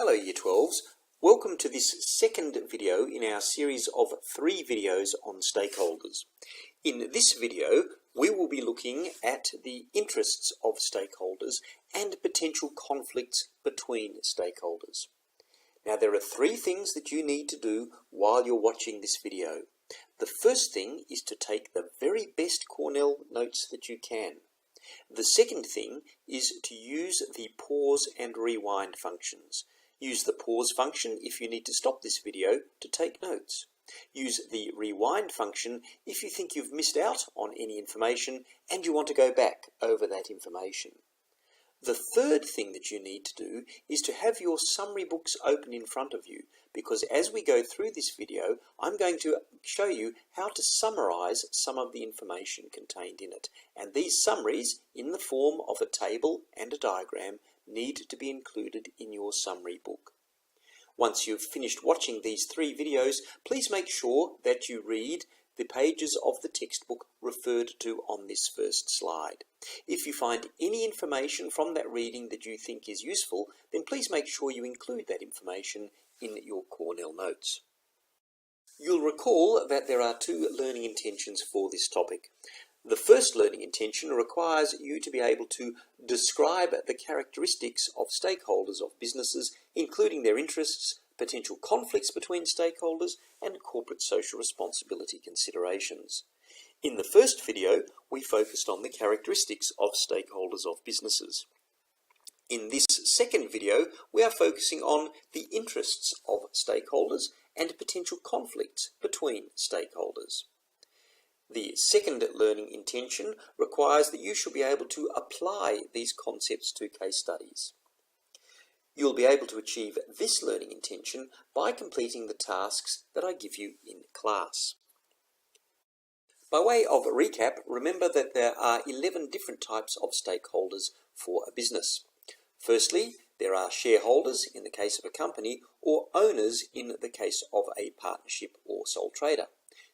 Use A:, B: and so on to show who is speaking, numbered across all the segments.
A: Hello Year 12s, welcome to this second video in our series of 3 videos on stakeholders. In this video we will be looking at the interests of stakeholders and potential conflicts between stakeholders. Now there are 3 things that you need to do while you're watching this video. The first thing is to take the very best Cornell notes that you can. The second thing is to use the pause and rewind functions. Use the pause function if you need to stop this video to take notes. Use the rewind function if you think you've missed out on any information and you want to go back over that information. The third thing that you need to do is to have your summary books open in front of you, because as we go through this video, I'm going to show you how to summarize some of the information contained in it. And these summaries, in the form of a table and a diagram, need to be included in your summary book. Once you've finished watching these 3 videos, please make sure that you read the pages of the textbook referred to on this first slide. If you find any information from that reading that you think is useful, then please make sure you include that information in your Cornell notes. You'll recall that there are 2 learning intentions for this topic. The first learning intention requires you to be able to describe the characteristics of stakeholders of businesses, including their interests, potential conflicts between stakeholders, and corporate social responsibility considerations. In the first video, we focused on the characteristics of stakeholders of businesses. In this second video, we are focusing on the interests of stakeholders and potential conflicts between stakeholders. The second learning intention requires that you should be able to apply these concepts to case studies. You'll be able to achieve this learning intention by completing the tasks that I give you in class. By way of a recap, remember that there are 11 different types of stakeholders for a business. Firstly, there are shareholders in the case of a company, or owners in the case of a partnership or sole trader.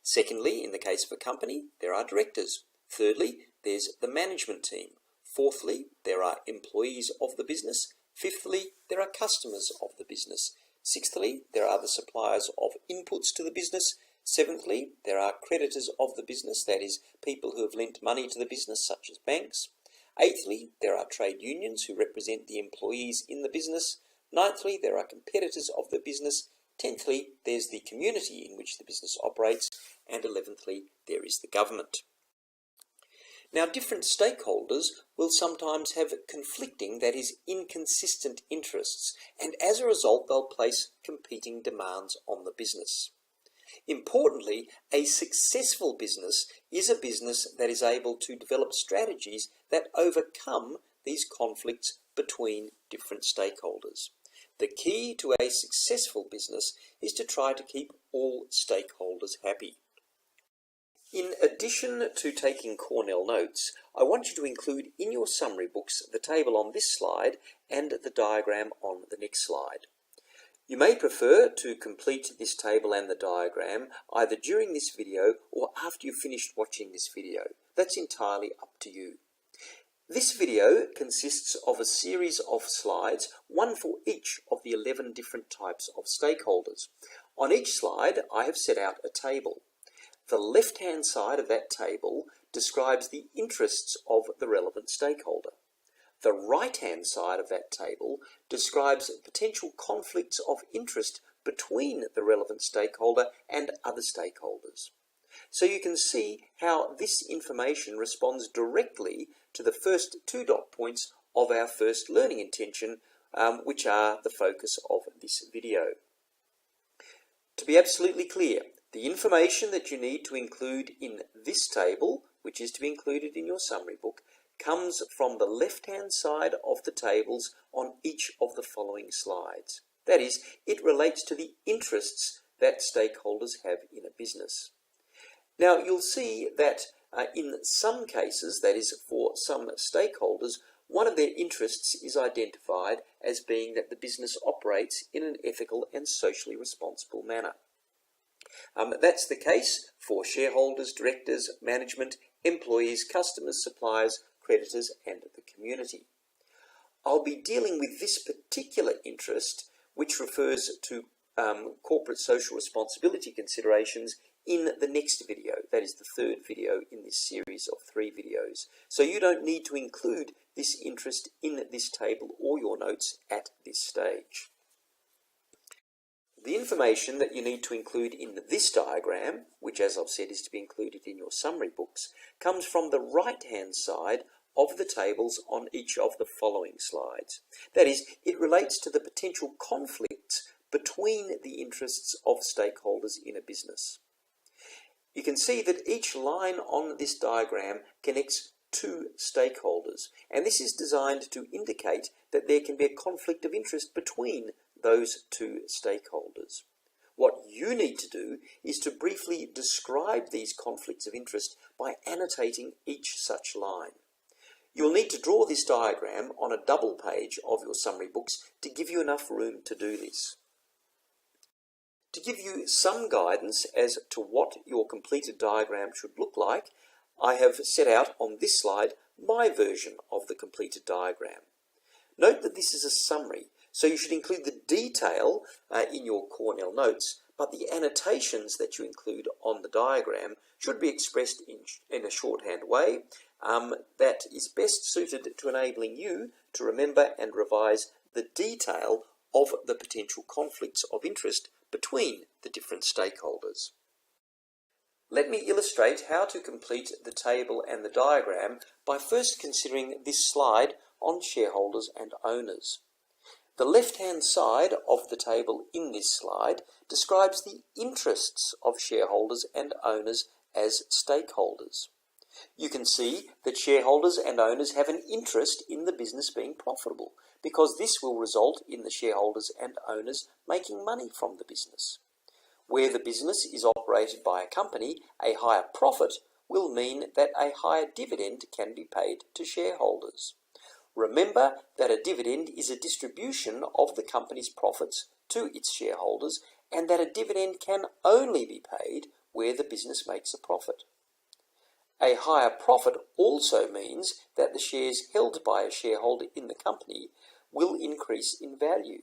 A: Secondly, in the case of a company, there are directors. Thirdly, there's the management team. Fourthly, there are employees of the business. Fifthly, there are customers of the business. Sixthly, there are the suppliers of inputs to the business. Seventhly, there are creditors of the business, that is, people who have lent money to the business, such as banks. Eighthly, there are trade unions who represent the employees in the business. Ninthly, there are competitors of the business. Tenthly, there's the community in which the business operates. And 11thly, there is the government. Now, different stakeholders will sometimes have conflicting, that is, inconsistent interests, and as a result, they'll place competing demands on the business. Importantly, a successful business is a business that is able to develop strategies that overcome these conflicts between different stakeholders. The key to a successful business is to try to keep all stakeholders happy. In addition to taking Cornell notes, I want you to include in your summary books the table on this slide and the diagram on the next slide. You may prefer to complete this table and the diagram either during this video or after you've finished watching this video. That's entirely up to you. This video consists of a series of slides, one for each of the 11 different types of stakeholders. On each slide, I have set out a table. The left-hand side of that table describes the interests of the relevant stakeholder. The right-hand side of that table describes potential conflicts of interest between the relevant stakeholder and other stakeholders. So you can see how this information responds directly to the first 2 dot points of our first learning intention, which are the focus of this video. To be absolutely clear, the information that you need to include in this table, which is to be included in your summary book, comes from the left-hand side of the tables on each of the following slides. That is, it relates to the interests that stakeholders have in a business. Now, you'll see that in some cases, that is, for some stakeholders, one of their interests is identified as being that the business operates in an ethical and socially responsible manner. That's the case for shareholders, directors, management, employees, customers, suppliers, creditors, and the community. I'll be dealing with this particular interest which refers to corporate social responsibility considerations in the next video. That is the third video in this series of 3 videos. So you don't need to include this interest in this table or your notes at this stage. The information that you need to include in this diagram, which as I've said is to be included in your summary books, comes from the right-hand side of the tables on each of the following slides. That is, it relates to the potential conflicts between the interests of stakeholders in a business. You can see that each line on this diagram connects 2 stakeholders, and this is designed to indicate that there can be a conflict of interest between those 2 stakeholders. What you need to do is to briefly describe these conflicts of interest by annotating each such line. You'll need to draw this diagram on a double page of your summary books to give you enough room to do this. To give you some guidance as to what your completed diagram should look like, I have set out on this slide my version of the completed diagram. Note that this is a summary, so you should include the detail in your Cornell notes, but the annotations that you include on the diagram should be expressed in a shorthand way that is best suited to enabling you to remember and revise the detail of the potential conflicts of interest between the different stakeholders. Let me illustrate how to complete the table and the diagram by first considering this slide on shareholders and owners. The left-hand side of the table in this slide describes the interests of shareholders and owners as stakeholders. You can see that shareholders and owners have an interest in the business being profitable, because this will result in the shareholders and owners making money from the business. Where the business is operated by a company, a higher profit will mean that a higher dividend can be paid to shareholders. Remember that a dividend is a distribution of the company's profits to its shareholders, and that a dividend can only be paid where the business makes a profit. A higher profit also means that the shares held by a shareholder in the company will increase in value.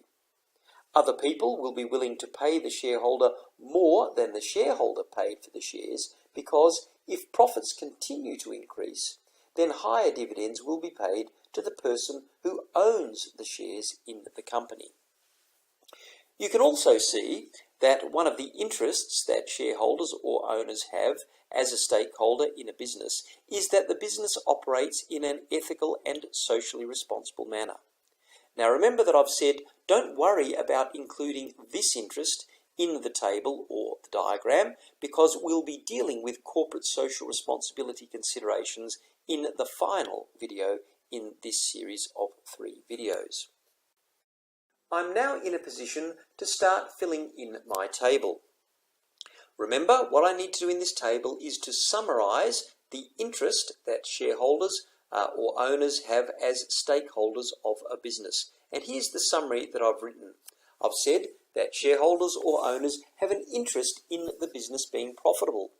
A: Other people will be willing to pay the shareholder more than the shareholder paid for the shares, because if profits continue to increase, then higher dividends will be paid to the person who owns the shares in the company. You can also see that one of the interests that shareholders or owners have as a stakeholder in a business is that the business operates in an ethical and socially responsible manner. Now remember that I've said don't worry about including this interest in the table or the diagram, because we'll be dealing with corporate social responsibility considerations in the final video in this series of 3 videos. I'm now in a position to start filling in my table. Remember, what I need to do in this table is to summarize the interest that shareholders or owners have as stakeholders of a business. And here's the summary that I've written. I've said that shareholders or owners have an interest in the business being profitable.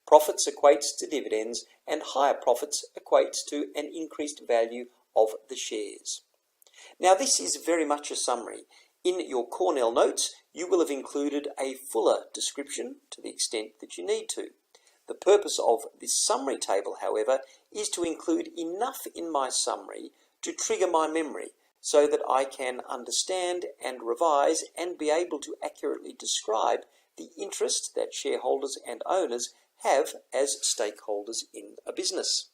A: Profits equates to dividends, and higher profits equates to an increased value of the shares. Now this is very much a summary. In your Cornell notes, you will have included a fuller description to the extent that you need to. The purpose of this summary table, however, is to include enough in my summary to trigger my memory, so that I can understand and revise and be able to accurately describe the interests that shareholders and owners have as stakeholders in a business.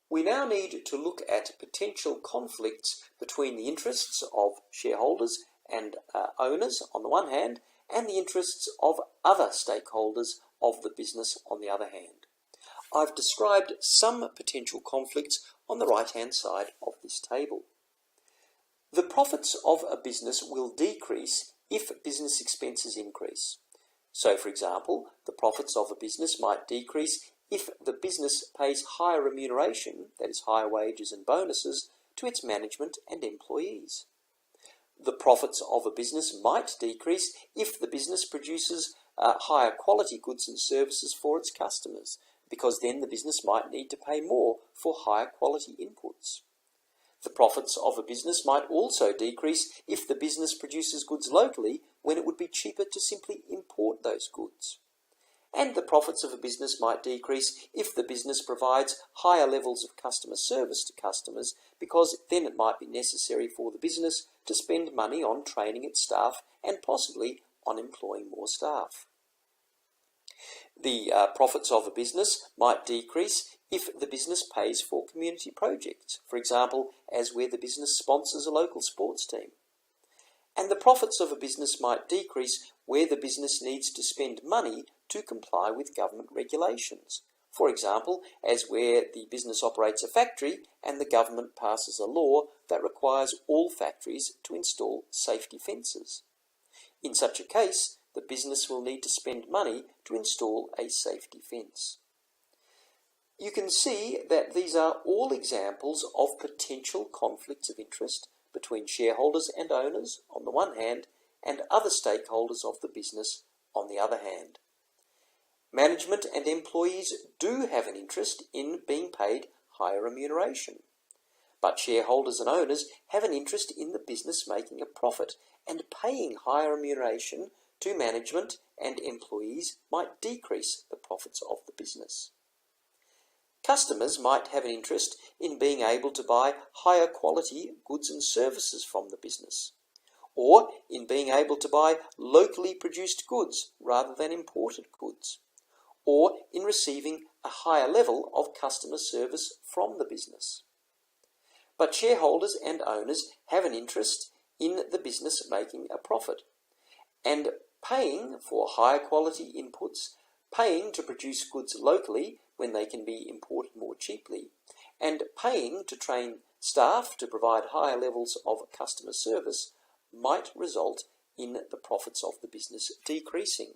A: We now need to look at potential conflicts between the interests of shareholders and owners on the one hand, and the interests of other stakeholders of the business on the other hand. I've described some potential conflicts on the right-hand side of this table. The profits of a business will decrease if business expenses increase. So, for example, the profits of a business might decrease if the business pays higher remuneration, that is higher wages and bonuses, to its management and employees. The profits of a business might decrease if the business produces higher quality goods and services for its customers, because then the business might need to pay more for higher quality inputs. The profits of a business might also decrease if the business produces goods locally when it would be cheaper to simply import those goods. And the profits of a business might decrease if the business provides higher levels of customer service to customers, because then it might be necessary for the business to spend money on training its staff and possibly on employing more staff. The profits of a business might decrease if the business pays for community projects, for example, as where the business sponsors a local sports team. And the profits of a business might decrease where the business needs to spend money to comply with government regulations, for example, as where the business operates a factory and the government passes a law that requires all factories to install safety fences. In such a case, the business will need to spend money to install a safety fence. You can see that these are all examples of potential conflicts of interest between shareholders and owners on the one hand and other stakeholders of the business on the other hand. Management and employees do have an interest in being paid higher remuneration, but shareholders and owners have an interest in the business making a profit, and paying higher remuneration to management and employees might decrease the profits of the business. Customers might have an interest in being able to buy higher quality goods and services from the business, or in being able to buy locally produced goods rather than imported goods, or in receiving a higher level of customer service from the business. But shareholders and owners have an interest in the business making a profit, and paying for higher quality inputs, paying to produce goods locally when they can be imported more cheaply, and paying to train staff to provide higher levels of customer service might result in the profits of the business decreasing.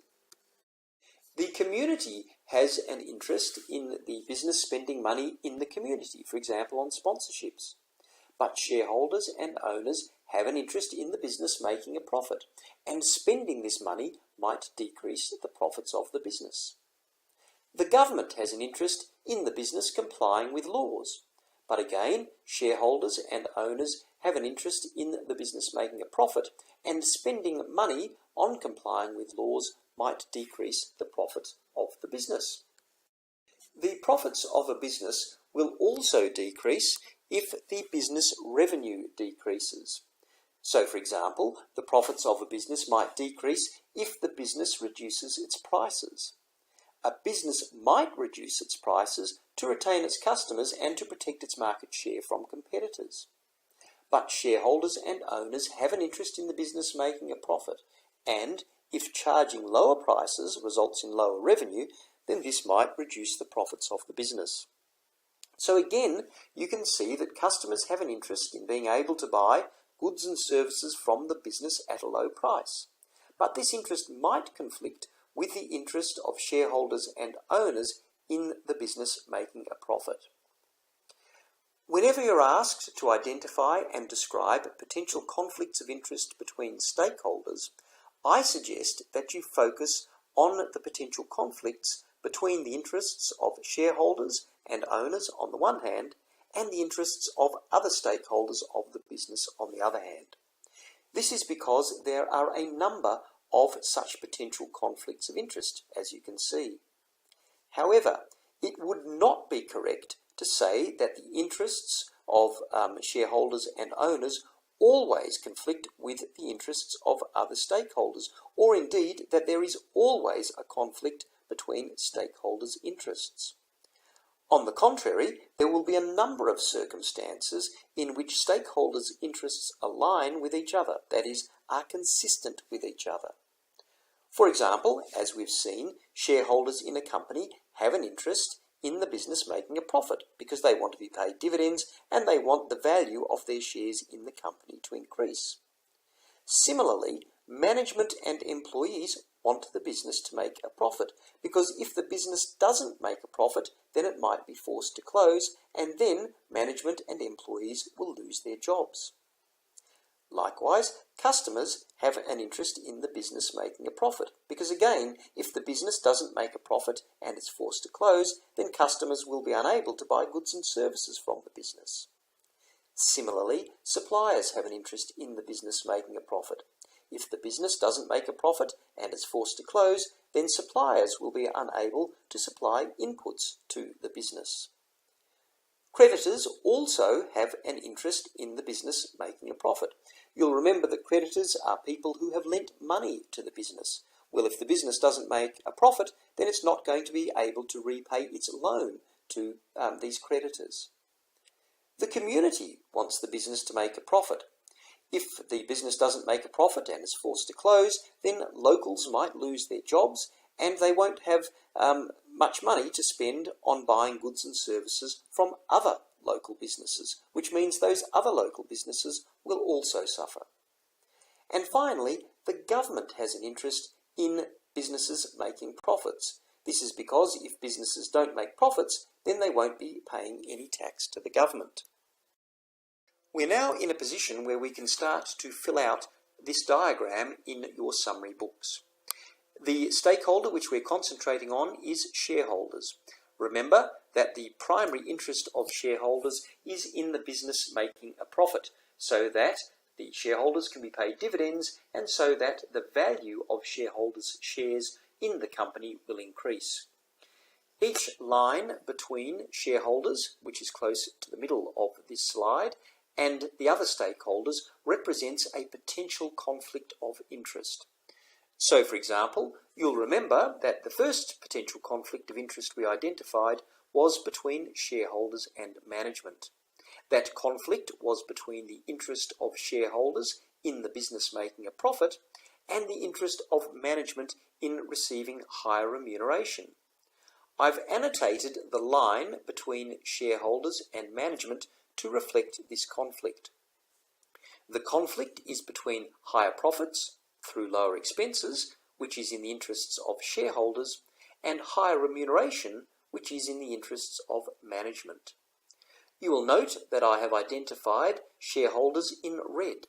A: The community has an interest in the business spending money in the community, for example on sponsorships. But shareholders and owners have an interest in the business making a profit, and spending this money might decrease the profits of the business. The government has an interest in the business complying with laws, but again, shareholders and owners have an interest in the business making a profit, and spending money on complying with laws might decrease the profit of the business. The profits of a business will also decrease if the business revenue decreases. So, for example, the profits of a business might decrease if the business reduces its prices. A business might reduce its prices to retain its customers and to protect its market share from competitors. But shareholders and owners have an interest in the business making a profit, and if charging lower prices results in lower revenue, then this might reduce the profits of the business. So again, you can see that customers have an interest in being able to buy goods and services from the business at a low price. But this interest might conflict with the interest of shareholders and owners in the business making a profit. Whenever you're asked to identify and describe potential conflicts of interest between stakeholders, I suggest that you focus on the potential conflicts between the interests of shareholders and owners on the one hand, and the interests of other stakeholders of the business on the other hand. This is because there are a number of such potential conflicts of interest, as you can see. However, it would not be correct to say that the interests of shareholders and owners always conflict with the interests of other stakeholders, or indeed that there is always a conflict between stakeholders' interests. On the contrary, there will be a number of circumstances in which stakeholders' interests align with each other, that is, are consistent with each other. For example, as we've seen, shareholders in a company have an interest in the business making a profit because they want to be paid dividends and they want the value of their shares in the company to increase. Similarly, management and employees want the business to make a profit because if the business doesn't make a profit, then it might be forced to close, and then management and employees will lose their jobs. Likewise, customers have an interest in the business making a profit because again, if the business doesn't make a profit and is forced to close, then customers will be unable to buy goods and services from the business. Similarly, suppliers have an interest in the business making a profit. If the business doesn't make a profit and is forced to close, then suppliers will be unable to supply inputs to the business. Creditors also have an interest in the business making a profit. You'll remember that creditors are people who have lent money to the business. Well, if the business doesn't make a profit, then it's not going to be able to repay its loan to these creditors. The community wants the business to make a profit. If the business doesn't make a profit and is forced to close, then locals might lose their jobs and they won't have much money to spend on buying goods and services from other local businesses, which means those other local businesses will also suffer. And finally, the government has an interest in businesses making profits. This is because if businesses don't make profits, then they won't be paying any tax to the government. We're now in a position where we can start to fill out this diagram in your summary books. The stakeholder which we're concentrating on is shareholders. Remember that the primary interest of shareholders is in the business making a profit, so that the shareholders can be paid dividends and so that the value of shareholders' shares in the company will increase. Each line between shareholders, which is close to the middle of this slide, and the other stakeholders represents a potential conflict of interest. So, for example, you'll remember that the first potential conflict of interest we identified was between shareholders and management. That conflict was between the interest of shareholders in the business making a profit and the interest of management in receiving higher remuneration. I've annotated the line between shareholders and management to reflect this conflict. The conflict is between higher profits through lower expenses, which is in the interests of shareholders, and higher remuneration, which is in the interests of management. You will note that I have identified shareholders in red,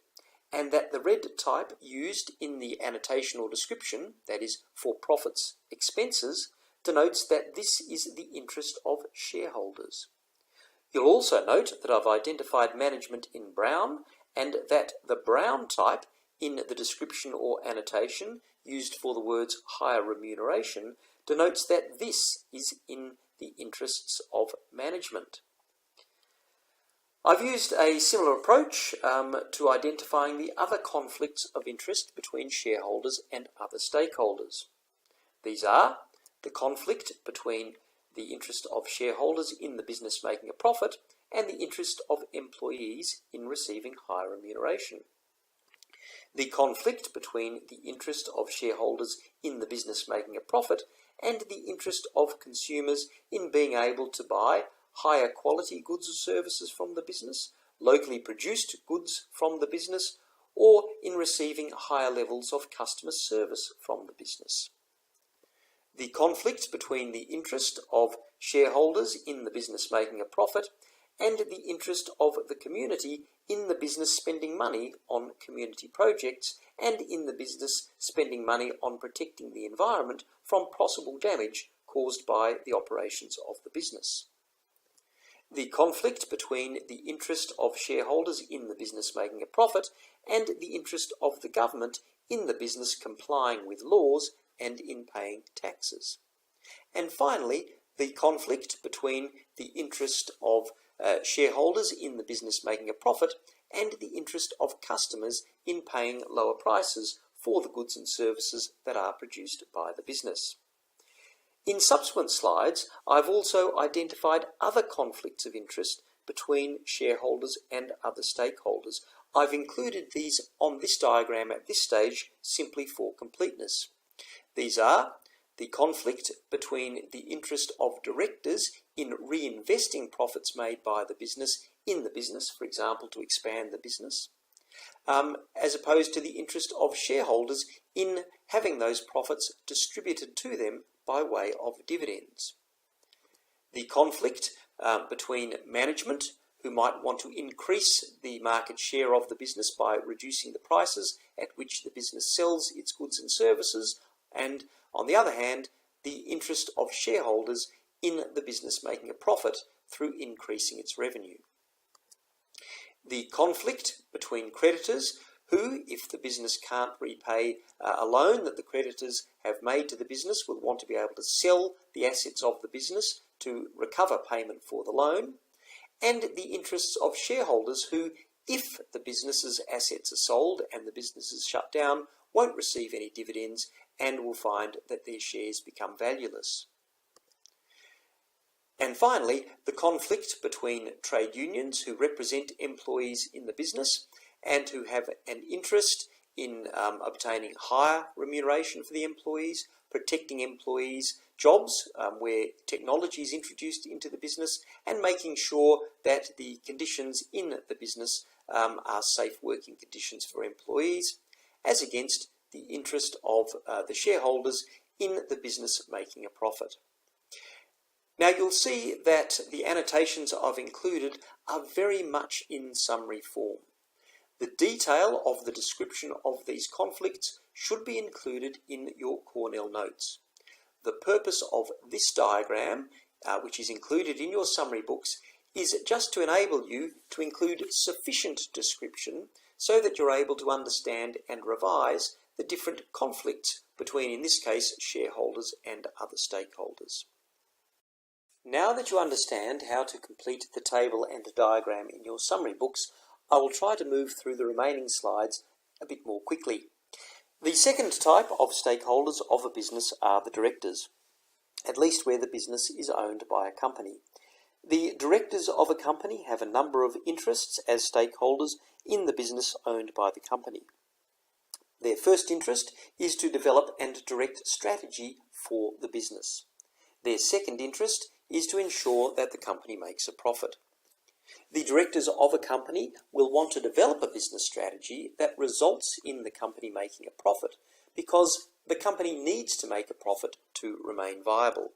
A: and that the red type used in the annotation or description, that is, for profits expenses, denotes that this is the interest of shareholders. You'll also note that I've identified management in brown, and that the brown type in the description or annotation used for the words higher remuneration denotes that this is in the interests of management. I've used a similar approach to identifying the other conflicts of interest between shareholders and other stakeholders. These are the conflict between the interest of shareholders in the business making a profit and the interest of employees in receiving higher remuneration. The conflict between the interest of shareholders in the business making a profit and the interest of consumers in being able to buy higher quality goods or services from the business, locally produced goods from the business, or in receiving higher levels of customer service from the business. The conflict between the interest of shareholders in the business making a profit and the interest of the community in the business spending money on community projects and in the business spending money on protecting the environment from possible damage caused by the operations of the business. The conflict between the interest of shareholders in the business making a profit and the interest of the government in the business complying with laws and in paying taxes. And finally, the conflict between the interest of shareholders in the business making a profit and the interest of customers in paying lower prices for the goods and services that are produced by the business. In subsequent slides, I've also identified other conflicts of interest between shareholders and other stakeholders. I've included these on this diagram at this stage simply for completeness. These are the conflict between the interest of directors in reinvesting profits made by the business in the business, for example, to expand the business, as opposed to the interest of shareholders in having those profits distributed to them by way of dividends. The conflict between management, who might want to increase the market share of the business by reducing the prices at which the business sells its goods and services, and on the other hand, the interest of shareholders in the business making a profit through increasing its revenue. The conflict between creditors who, if the business can't repay a loan that the creditors have made to the business, will want to be able to sell the assets of the business to recover payment for the loan, and the interests of shareholders who, if the business's assets are sold and the business is shut down, won't receive any dividends and will find that their shares become valueless. And finally, the conflict between trade unions who represent employees in the business and who have an interest in obtaining higher remuneration for the employees, protecting employees' jobs where technology is introduced into the business, and making sure that the conditions in the business are safe working conditions for employees, as against the interest of the shareholders in the business making a profit. Now you'll see that the annotations I've included are very much in summary form. The detail of the description of these conflicts should be included in your Cornell notes. The purpose of this diagram, which is included in your summary books, is just to enable you to include sufficient description so that you're able to understand and revise the different conflicts between, in this case, shareholders and other stakeholders. Now that you understand how to complete the table and diagram in your summary books, I will try to move through the remaining slides a bit more quickly. The second type of stakeholders of a business are the directors, at least where the business is owned by a company. The directors of a company have a number of interests as stakeholders in the business owned by the company. Their first interest is to develop and direct strategy for the business. Their second interest is to ensure that the company makes a profit. The directors of a company will want to develop a business strategy that results in the company making a profit because the company needs to make a profit to remain viable.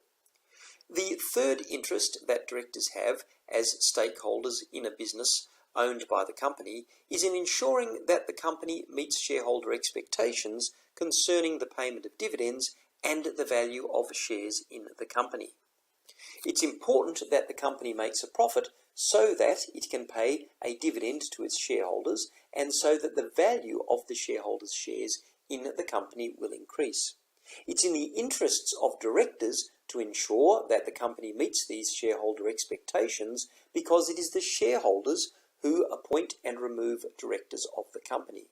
A: The third interest that directors have as stakeholders in a business owned by the company is in ensuring that the company meets shareholder expectations concerning the payment of dividends and the value of shares in the company. It's important that the company makes a profit so that it can pay a dividend to its shareholders and so that the value of the shareholders' shares in the company will increase. It's in the interests of directors to ensure that the company meets these shareholder expectations because it is the shareholders who appoint and remove directors of the company.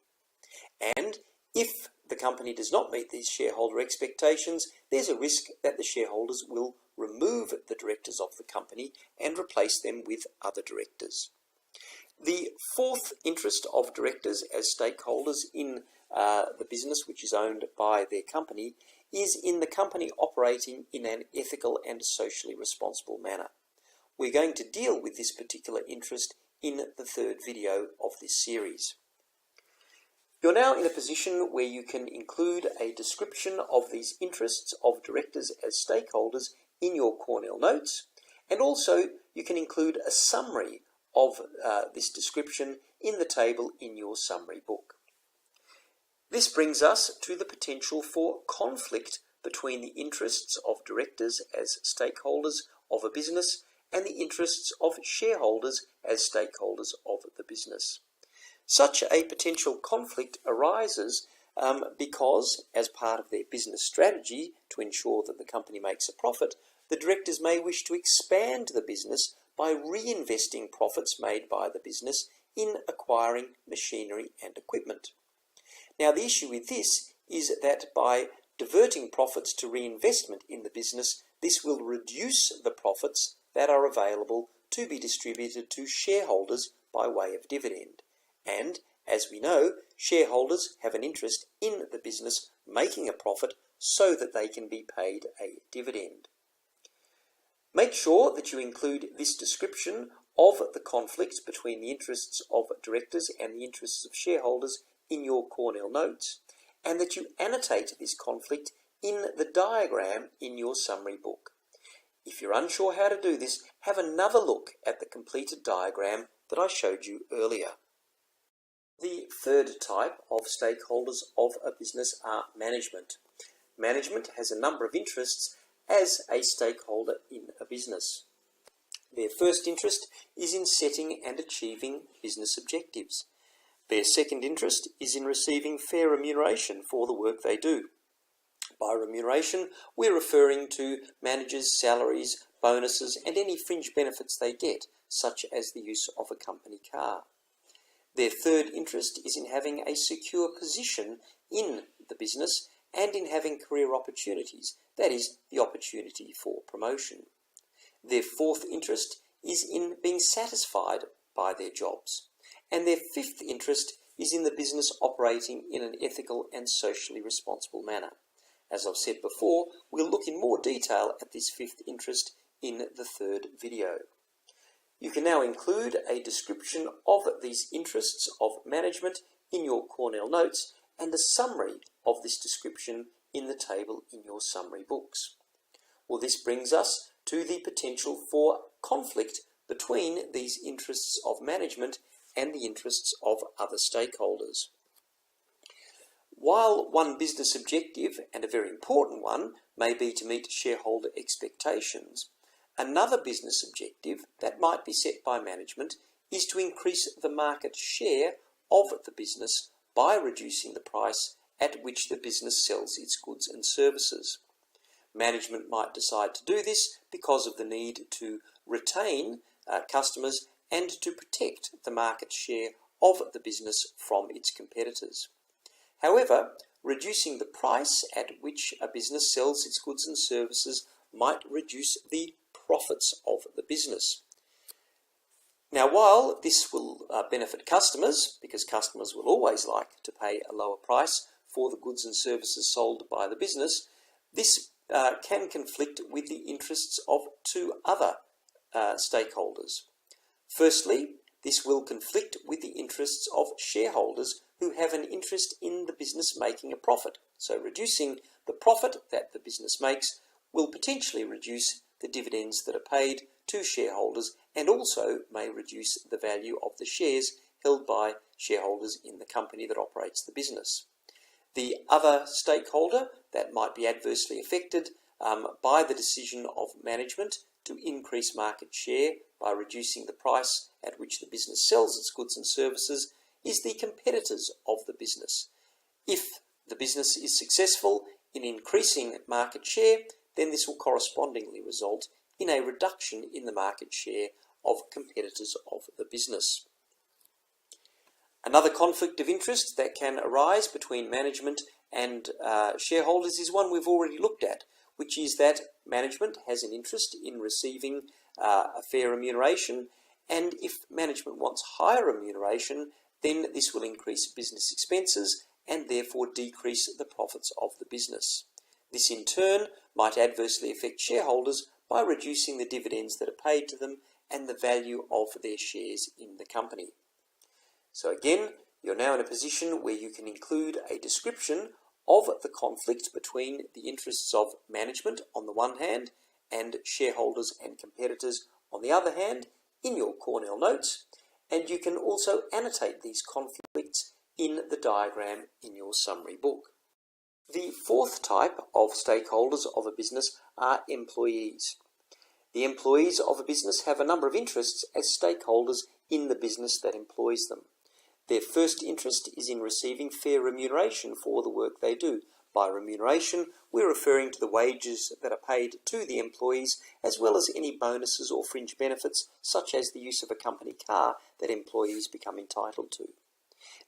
A: And if the company does not meet these shareholder expectations, there's a risk that the shareholders will remove the directors of the company and replace them with other directors. The fourth interest of directors as stakeholders in the business which is owned by their company is in the company operating in an ethical and socially responsible manner. We're going to deal with this particular interest in the third video of this series. You're now in a position where you can include a description of these interests of directors as stakeholders in your Cornell notes, and also you can include a summary of this description in the table in your summary book. This brings us to the potential for conflict between the interests of directors as stakeholders of a business and the interests of shareholders as stakeholders of the business. Such a potential conflict arises because, as part of their business strategy to ensure that the company makes a profit, the directors may wish to expand the business by reinvesting profits made by the business in acquiring machinery and equipment. Now, the issue with this is that by diverting profits to reinvestment in the business, this will reduce the profits that are available to be distributed to shareholders by way of dividend. And, as we know, shareholders have an interest in the business making a profit so that they can be paid a dividend. Make sure that you include this description of the conflict between the interests of directors and the interests of shareholders in your Cornell notes, and that you annotate this conflict in the diagram in your summary book. If you're unsure how to do this, have another look at the completed diagram that I showed you earlier. The third type of stakeholders of a business are management. Management has a number of interests as a stakeholder in a business. Their first interest is in setting and achieving business objectives. Their second interest is in receiving fair remuneration for the work they do. By remuneration, we're referring to managers' salaries, bonuses, and any fringe benefits they get, such as the use of a company car. Their third interest is in having a secure position in the business and in having career opportunities, that is, the opportunity for promotion. Their fourth interest is in being satisfied by their jobs. And their fifth interest is in the business operating in an ethical and socially responsible manner. As I've said before, we'll look in more detail at this fifth interest in the third video. You can now include a description of these interests of management in your Cornell notes and a summary of this description in the table in your summary books. Well, this brings us to the potential for conflict between these interests of management and the interests of other stakeholders. While one business objective, and a very important one, may be to meet shareholder expectations, another business objective that might be set by management is to increase the market share of the business by reducing the price at which the business sells its goods and services. Management might decide to do this because of the need to retain customers and to protect the market share of the business from its competitors. However, reducing the price at which a business sells its goods and services might reduce the profits of the business. Now, while this will benefit customers, because customers will always like to pay a lower price for the goods and services sold by the business, this can conflict with the interests of two other stakeholders. Firstly, this will conflict with the interests of shareholders who have an interest in the business making a profit. So reducing the profit that the business makes will potentially reduce the dividends that are paid to shareholders and also may reduce the value of the shares held by shareholders in the company that operates the business. The other stakeholder that might be adversely affected by the decision of management to increase market share by reducing the price at which the business sells its goods and services is the competitors of the business. If the business is successful in increasing market share, then this will correspondingly result in a reduction in the market share of competitors of the business. Another conflict of interest that can arise between management and shareholders is one we've already looked at, which is that management has an interest in receiving a fair remuneration, and if management wants higher remuneration, then this will increase business expenses and therefore decrease the profits of the business. This in turn might adversely affect shareholders by reducing the dividends that are paid to them and the value of their shares in the company. So again, you're now in a position where you can include a description of the conflict between the interests of management on the one hand and shareholders and competitors on the other hand in your Cornell notes, and you can also annotate these conflicts in the diagram in your summary book. The fourth type of stakeholders of a business are employees. The employees of a business have a number of interests as stakeholders in the business that employs them. Their first interest is in receiving fair remuneration for the work they do. By remuneration, we're referring to the wages that are paid to the employees, as well as any bonuses or fringe benefits, such as the use of a company car that employees become entitled to.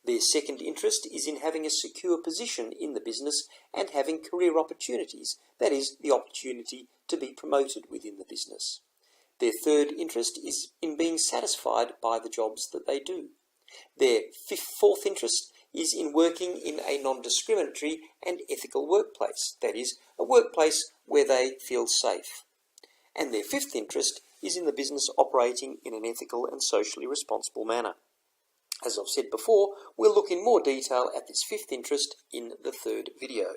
A: Their second interest is in having a secure position in the business and having career opportunities, that is, the opportunity to be promoted within the business. Their third interest is in being satisfied by the jobs that they do. Their fourth interest is in working in a non-discriminatory and ethical workplace, that is, a workplace where they feel safe. And their fifth interest is in the business operating in an ethical and socially responsible manner. As I've said before, we'll look in more detail at this fifth interest in the third video.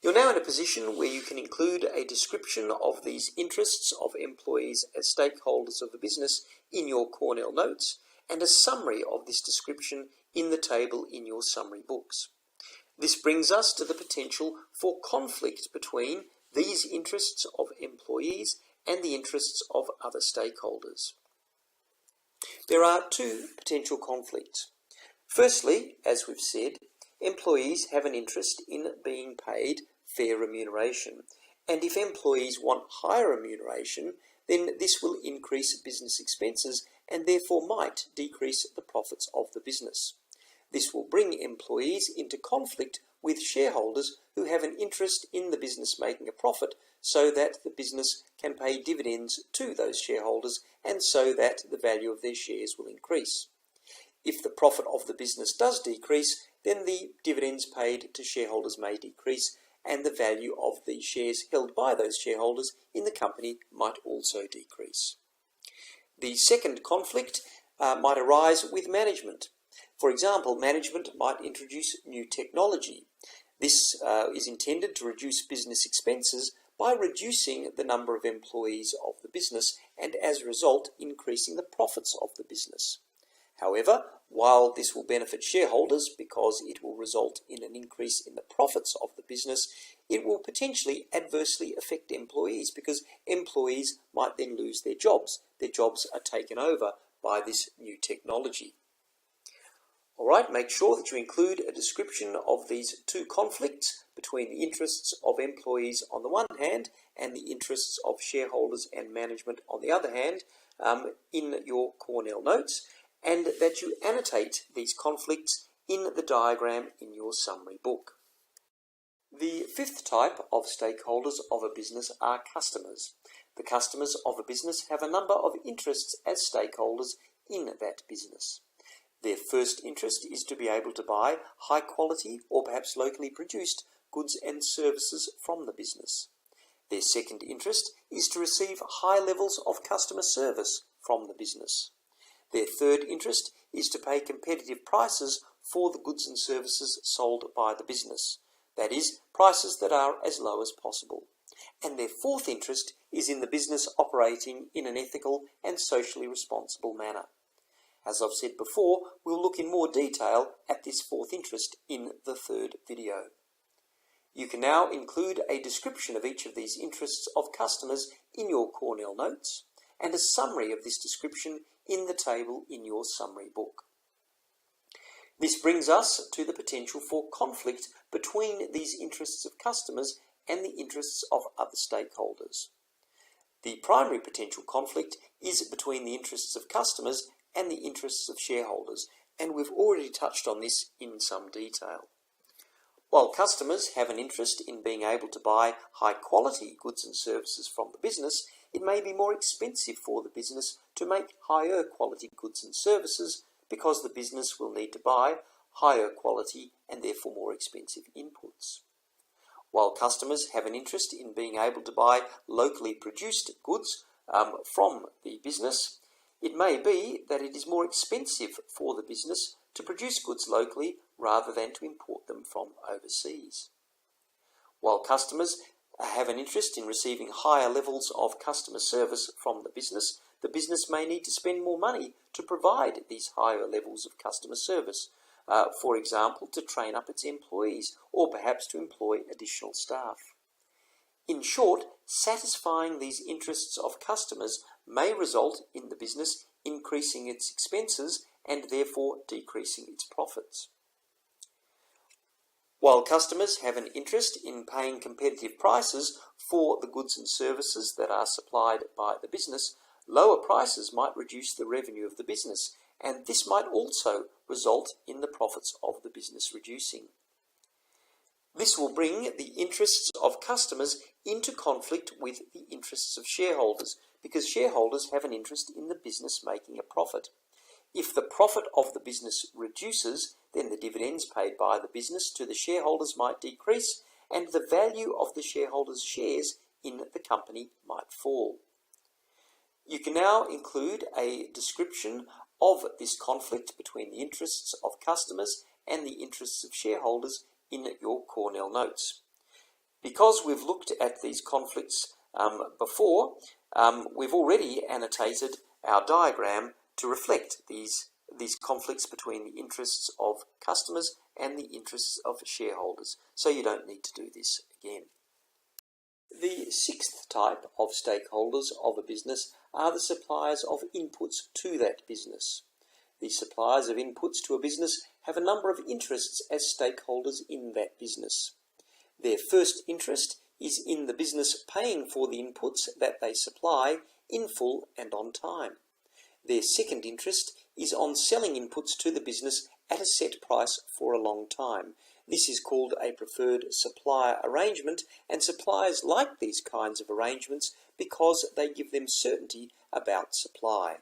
A: You're now in a position where you can include a description of these interests of employees as stakeholders of the business in your Cornell notes, and a summary of this description in the table in your summary books. This brings us to the potential for conflict between these interests of employees and the interests of other stakeholders. There are two potential conflicts. Firstly, as we've said, employees have an interest in being paid fair remuneration, and if employees want higher remuneration, then this will increase business expenses and therefore might decrease the profits of the business. This will bring employees into conflict with shareholders who have an interest in the business making a profit, so that the business can pay dividends to those shareholders and so that the value of their shares will increase. If the profit of the business does decrease, then the dividends paid to shareholders may decrease, and the value of the shares held by those shareholders in the company might also decrease. The second conflict might arise with management. For example, management might introduce new technology. This is intended to reduce business expenses by reducing the number of employees of the business and, as a result, increasing the profits of the business. However, while this will benefit shareholders because it will result in an increase in the profits of the business, it will potentially adversely affect employees because employees might then lose their jobs. Their jobs are taken over by this new technology. Alright, make sure that you include a description of these two conflicts between the interests of employees on the one hand and the interests of shareholders and management on the other hand in your Cornell notes, and that you annotate these conflicts in the diagram in your summary book. The fifth type of stakeholders of a business are customers. The customers of a business have a number of interests as stakeholders in that business. Their first interest is to be able to buy high quality or perhaps locally produced goods and services from the business. Their second interest is to receive high levels of customer service from the business. Their third interest is to pay competitive prices for the goods and services sold by the business. That is, prices that are as low as possible. And their fourth interest is in the business operating in an ethical and socially responsible manner. As I've said before, we'll look in more detail at this fourth interest in the third video. You can now include a description of each of these interests of customers in your Cornell notes and a summary of this description in the table in your summary book. This brings us to the potential for conflict between these interests of customers and the interests of other stakeholders. The primary potential conflict is between the interests of customers and the interests of shareholders, and we've already touched on this in some detail. While customers have an interest in being able to buy high quality goods and services from the business, it may be more expensive for the business to make higher quality goods and services because the business will need to buy higher quality and therefore more expensive inputs. While customers have an interest in being able to buy locally produced goods from the business, it may be that it is more expensive for the business to produce goods locally rather than to import them from overseas. While customers have an interest in receiving higher levels of customer service from the business may need to spend more money to provide these higher levels of customer service, for example, to train up its employees or perhaps to employ additional staff. In short, satisfying these interests of customers may result in the business increasing its expenses and therefore decreasing its profits. While customers have an interest in paying competitive prices for the goods and services that are supplied by the business, lower prices might reduce the revenue of the business, and this might also result in the profits of the business reducing. This will bring the interests of customers into conflict with the interests of shareholders, because shareholders have an interest in the business making a profit. If the profit of the business reduces, then the dividends paid by the business to the shareholders might decrease, and the value of the shareholders' shares in the company might fall. You can now include a description of this conflict between the interests of customers and the interests of shareholders in your Cornell notes. Because we've looked at these conflicts before, we've already annotated our diagram to reflect these conflicts between the interests of customers and the interests of shareholders, so you don't need to do this again. The sixth type of stakeholders of a business are the suppliers of inputs to that business. The suppliers of inputs to a business have a number of interests as stakeholders in that business. Their first interest is in the business paying for the inputs that they supply in full and on time. Their second interest is on selling inputs to the business at a set price for a long time. This is called a preferred supplier arrangement, and suppliers like these kinds of arrangements because they give them certainty about supply.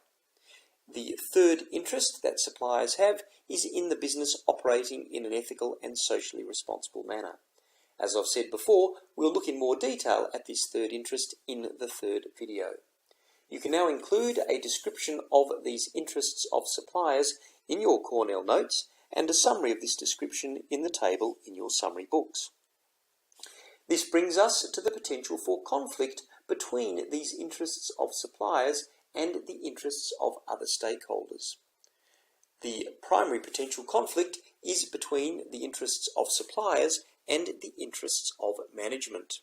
A: The third interest that suppliers have is in the business operating in an ethical and socially responsible manner. As I've said before, we'll look in more detail at this third interest in the third video. You can now include a description of these interests of suppliers in your Cornell notes and a summary of this description in the table in your summary books. This brings us to the potential for conflict between these interests of suppliers and the interests of other stakeholders. The primary potential conflict is between the interests of suppliers and the interests of management.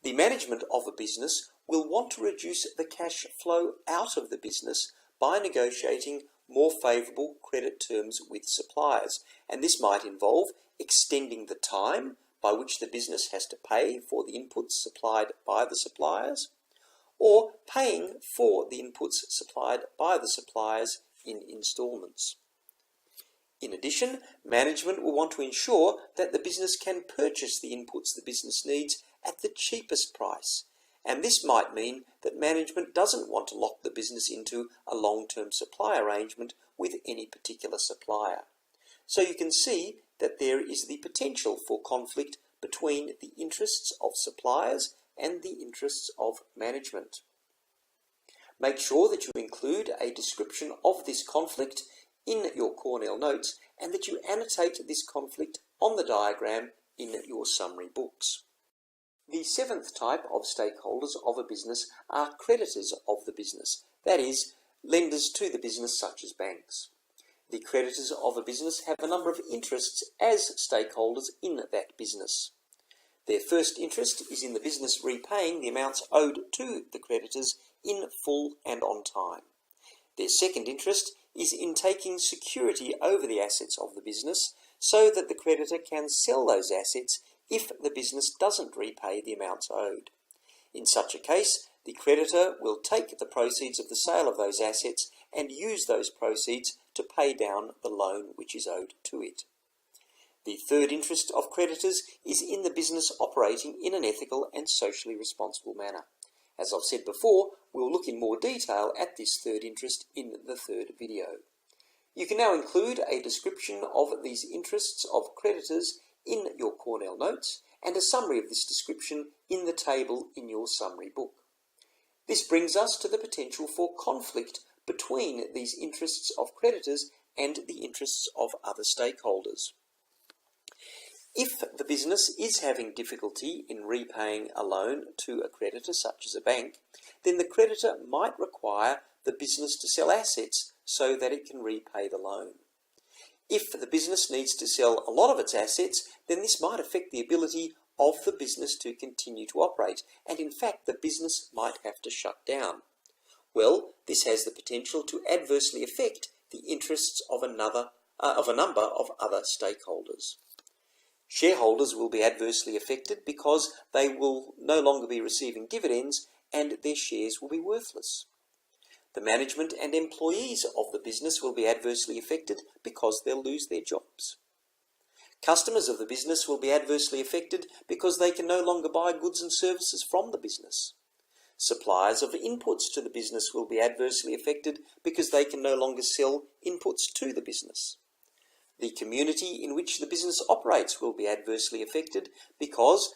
A: The management of a business will want to reduce the cash flow out of the business by negotiating more favourable credit terms with suppliers, and this might involve extending the time by which the business has to pay for the inputs supplied by the suppliers, or paying for the inputs supplied by the suppliers in instalments. In addition, management will want to ensure that the business can purchase the inputs the business needs at the cheapest price, and this might mean that management doesn't want to lock the business into a long-term supply arrangement with any particular supplier. So you can see that there is the potential for conflict between the interests of suppliers and the interests of management. Make sure that you include a description of this conflict in your Cornell notes and that you annotate this conflict on the diagram in your summary books. The seventh type of stakeholders of a business are creditors of the business, that is, lenders to the business such as banks. The creditors of a business have a number of interests as stakeholders in that business. Their first interest is in the business repaying the amounts owed to the creditors in full and on time. Their second interest is in taking security over the assets of the business so that the creditor can sell those assets if the business doesn't repay the amounts owed. In such a case, the creditor will take the proceeds of the sale of those assets and use those proceeds to pay down the loan which is owed to it. The third interest of creditors is in the business operating in an ethical and socially responsible manner. As I've said before, we'll look in more detail at this third interest in the third video. You can now include a description of these interests of creditors in your Cornell notes and a summary of this description in the table in your summary book. This brings us to the potential for conflict between these interests of creditors and the interests of other stakeholders. If the business is having difficulty in repaying a loan to a creditor, such as a bank, then the creditor might require the business to sell assets so that it can repay the loan. If the business needs to sell a lot of its assets, then this might affect the ability of the business to continue to operate, and in fact the business might have to shut down. Well, this has the potential to adversely affect the interests of a number of other stakeholders. Shareholders will be adversely affected because they will no longer be receiving dividends and their shares will be worthless. The management and employees of the business will be adversely affected because they'll lose their jobs. Customers of the business will be adversely affected because they can no longer buy goods and services from the business. Suppliers of inputs to the business will be adversely affected because they can no longer sell inputs to the business. The community in which the business operates will be adversely affected because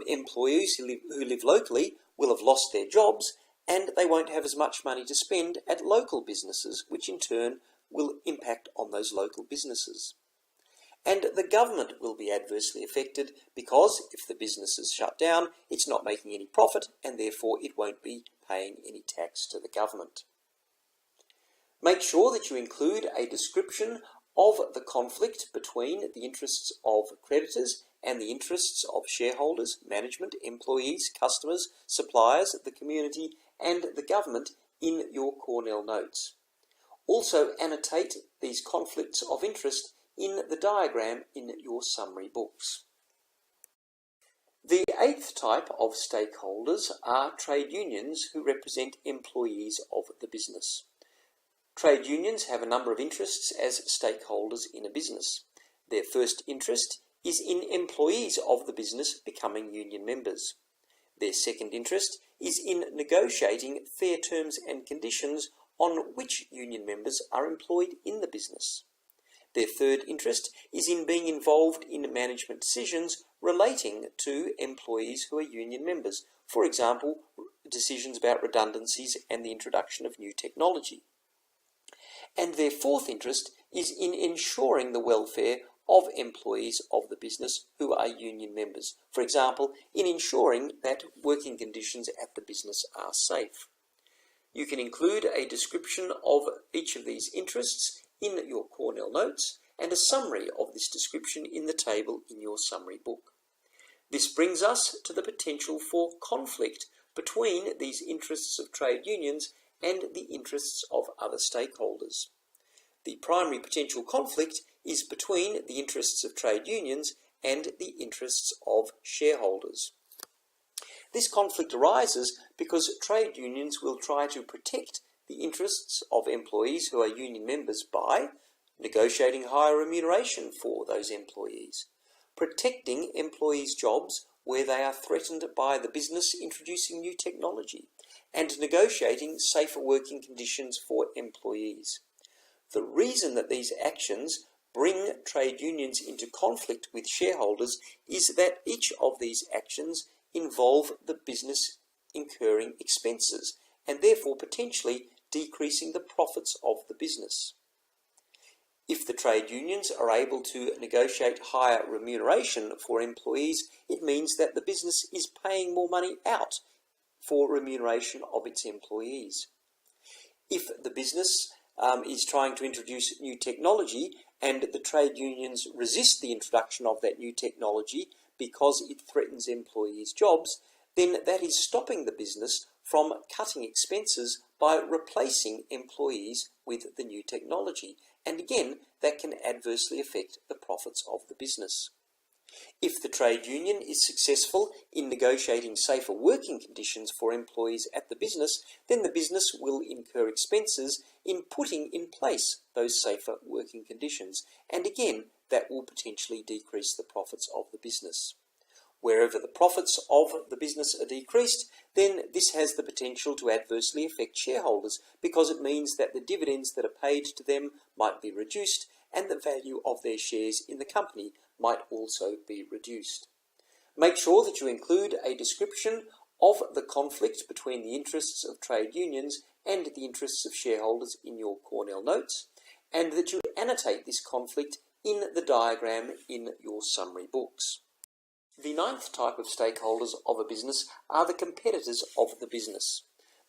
A: employees who live locally will have lost their jobs and they won't have as much money to spend at local businesses, which in turn will impact on those local businesses. And the government will be adversely affected because if the business is shut down, it's not making any profit and therefore it won't be paying any tax to the government. Make sure that you include a description of the conflict between the interests of creditors and the interests of shareholders, management, employees, customers, suppliers, the community, and the government in your Cornell notes. Also annotate these conflicts of interest in the diagram in your summary books. The eighth type of stakeholders are trade unions who represent employees of the business. Trade unions have a number of interests as stakeholders in a business. Their first interest is in employees of the business becoming union members. Their second interest is in negotiating fair terms and conditions on which union members are employed in the business. Their third interest is in being involved in management decisions relating to employees who are union members, for example, decisions about redundancies and the introduction of new technology. And their fourth interest is in ensuring the welfare of employees of the business who are union members, for example, in ensuring that working conditions at the business are safe. You can include a description of each of these interests in your Cornell notes and a summary of this description in the table in your summary book. This brings us to the potential for conflict between these interests of trade unions and the interests of other stakeholders. The primary potential conflict is between the interests of trade unions and the interests of shareholders. This conflict arises because trade unions will try to protect the interests of employees who are union members by negotiating higher remuneration for those employees, protecting employees' jobs where they are threatened by the business introducing new technology, and negotiating safer working conditions for employees. The reason that these actions bring trade unions into conflict with shareholders is that each of these actions involve the business incurring expenses and therefore potentially decreasing the profits of the business. If the trade unions are able to negotiate higher remuneration for employees, it means that the business is paying more money out for remuneration of its employees. If the business is trying to introduce new technology and the trade unions resist the introduction of that new technology because it threatens employees' jobs, then that is stopping the business from cutting expenses by replacing employees with the new technology. And again, that can adversely affect the profits of the business. If the trade union is successful in negotiating safer working conditions for employees at the business, then the business will incur expenses in putting in place those safer working conditions. And again, that will potentially decrease the profits of the business. Wherever the profits of the business are decreased, then this has the potential to adversely affect shareholders because it means that the dividends that are paid to them might be reduced and the value of their shares in the company might also be reduced. Make sure that you include a description of the conflict between the interests of trade unions and the interests of shareholders in your Cornell notes, and that you annotate this conflict in the diagram in your summary books. The ninth type of stakeholders of a business are the competitors of the business.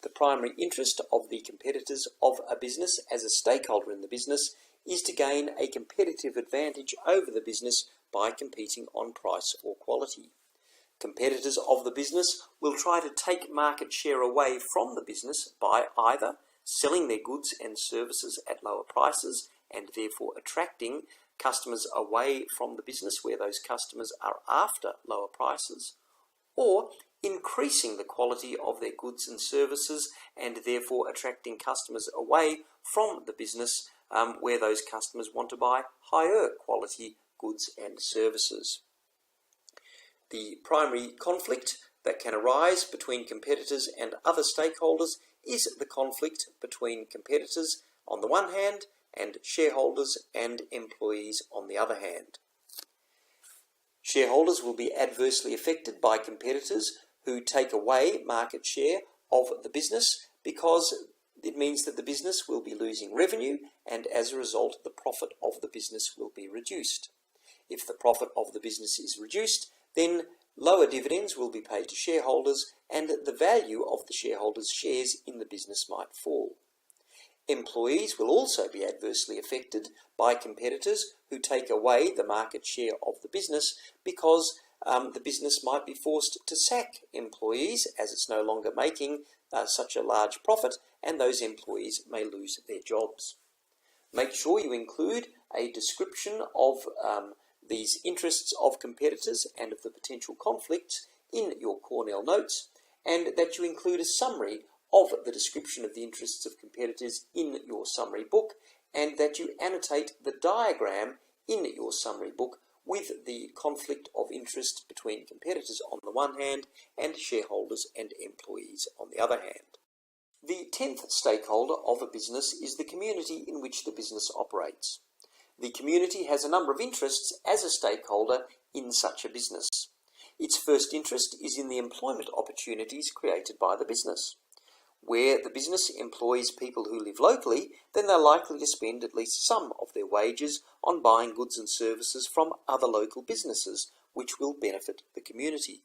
A: The primary interest of the competitors of a business as a stakeholder in the business is to gain a competitive advantage over the business by competing on price or quality. Competitors of the business will try to take market share away from the business by either selling their goods and services at lower prices and therefore attracting customers away from the business where those customers are after lower prices, or increasing the quality of their goods and services and therefore attracting customers away from the business where those customers want to buy higher quality goods and services. The primary conflict that can arise between competitors and other stakeholders is the conflict between competitors on the one hand and shareholders and employees on the other hand. Shareholders will be adversely affected by competitors who take away market share of the business because it means that the business will be losing revenue and as a result the profit of the business will be reduced. If the profit of the business is reduced, then lower dividends will be paid to shareholders and the value of the shareholders' shares in the business might fall. Employees will also be adversely affected by competitors who take away the market share of the business because the business might be forced to sack employees as it's no longer making such a large profit, and those employees may lose their jobs. Make sure you include a description of these interests of competitors and of the potential conflicts in your Cornell notes, and that you include a summary of the description of the interests of competitors in your summary book, and that you annotate the diagram in your summary book with the conflict of interest between competitors on the one hand and shareholders and employees on the other hand. The 10th stakeholder of a business is the community in which the business operates. The community has a number of interests as a stakeholder in such a business. Its first interest is in the employment opportunities created by the business. Where the business employs people who live locally, then they're likely to spend at least some of their wages on buying goods and services from other local businesses, which will benefit the community.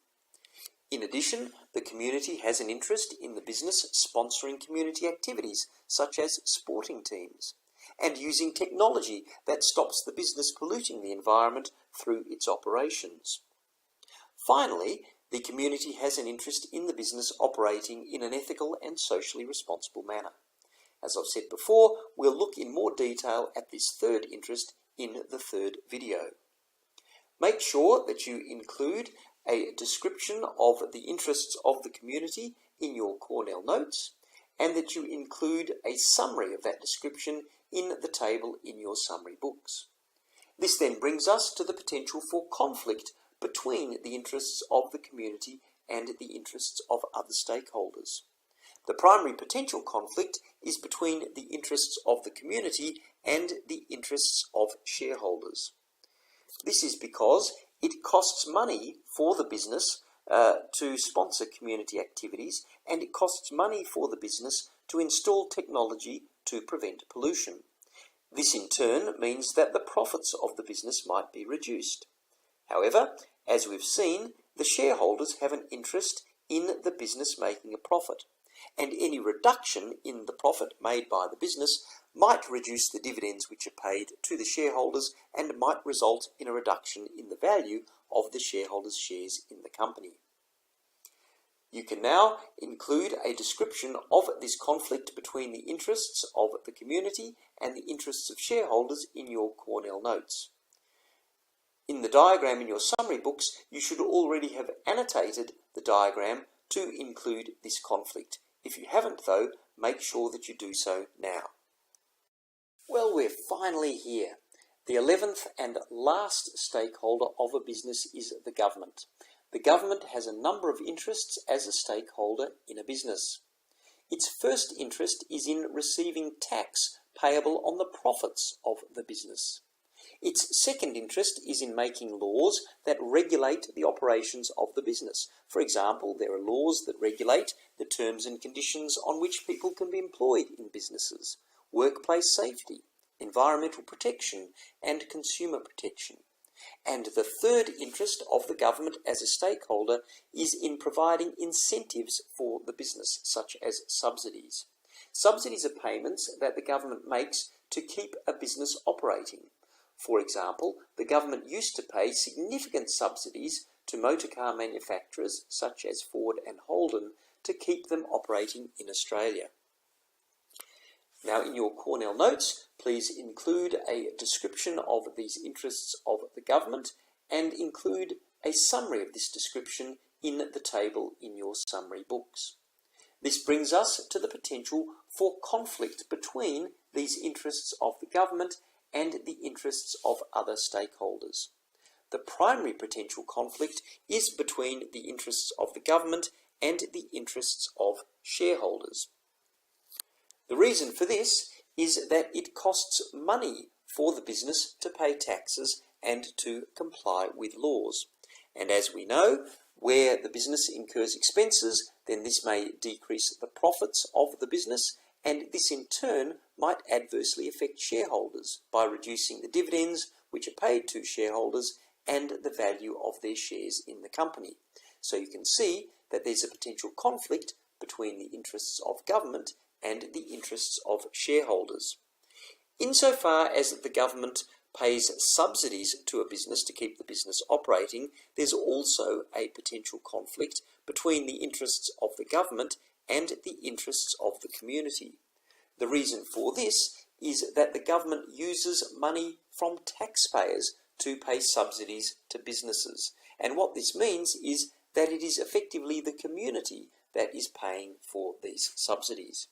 A: In addition, the community has an interest in the business sponsoring community activities, such as sporting teams, and using technology that stops the business polluting the environment through its operations. Finally, the community has an interest in the business operating in an ethical and socially responsible manner. As I've said before, we'll look in more detail at this third interest in the third video. Make sure that you include a description of the interests of the community in your Cornell notes, and that you include a summary of that description in the table in your summary books. This then brings us to the potential for conflict between the interests of the community and the interests of other stakeholders. The primary potential conflict is between the interests of the community and the interests of shareholders. This is because it costs money for the business to sponsor community activities, and it costs money for the business to install technology to prevent pollution. This in turn means that the profits of the business might be reduced. However, as we've seen, the shareholders have an interest in the business making a profit, and any reduction in the profit made by the business might reduce the dividends which are paid to the shareholders and might result in a reduction in the value of the shareholders' shares in the company. You can now include a description of this conflict between the interests of the community and the interests of shareholders in your Cornell notes. In the diagram in your summary books, you should already have annotated the diagram to include this conflict. If you haven't, though, make sure that you do so now. Well, we're finally here. The 11th and last stakeholder of a business is the government. The government has a number of interests as a stakeholder in a business. Its first interest is in receiving tax payable on the profits of the business. Its second interest is in making laws that regulate the operations of the business. For example, there are laws that regulate the terms and conditions on which people can be employed in businesses, workplace safety, environmental protection, and consumer protection. And the third interest of the government as a stakeholder is in providing incentives for the business, such as subsidies. Subsidies are payments that the government makes to keep a business operating. For example, the government used to pay significant subsidies to motor car manufacturers such as Ford and Holden to keep them operating in Australia. Now, in your Cornell notes, please include a description of these interests of the government and include a summary of this description in the table in your summary books. This brings us to the potential for conflict between these interests of the government and the interests of other stakeholders. The primary potential conflict is between the interests of the government and the interests of shareholders. The reason for this is that it costs money for the business to pay taxes and to comply with laws. And as we know, where the business incurs expenses, then this may decrease the profits of the business, and this in turn might adversely affect shareholders by reducing the dividends which are paid to shareholders and the value of their shares in the company. So you can see that there's a potential conflict between the interests of government and the interests of shareholders. Insofar as the government pays subsidies to a business to keep the business operating, there's also a potential conflict between the interests of the government and the interests of the community. The reason for this is that the government uses money from taxpayers to pay subsidies to businesses. And what this means is that it is effectively the community that is paying for these subsidies.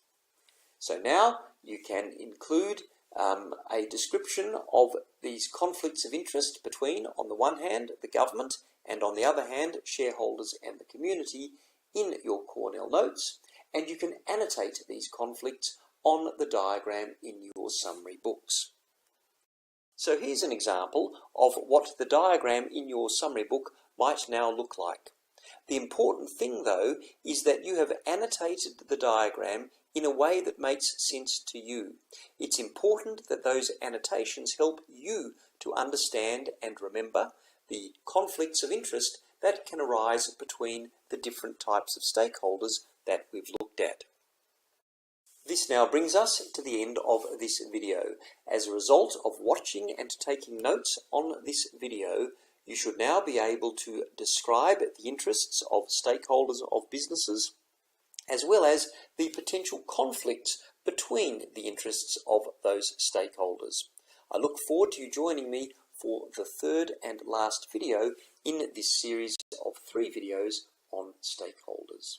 A: So now you can include a description of these conflicts of interest between, on the one hand, the government, and on the other hand, shareholders and the community in your Cornell notes, and you can annotate these conflicts on the diagram in your summary books. So here's an example of what the diagram in your summary book might now look like. The important thing, though, is that you have annotated the diagram in a way that makes sense to you. It's important that those annotations help you to understand and remember the conflicts of interest that can arise between the different types of stakeholders that we've looked at. This now brings us to the end of this video. As a result of watching and taking notes on this video, you should now be able to describe the interests of stakeholders of businesses, as well as the potential conflicts between the interests of those stakeholders. I look forward to you joining me for the third and last video in this series of 3 videos on stakeholders.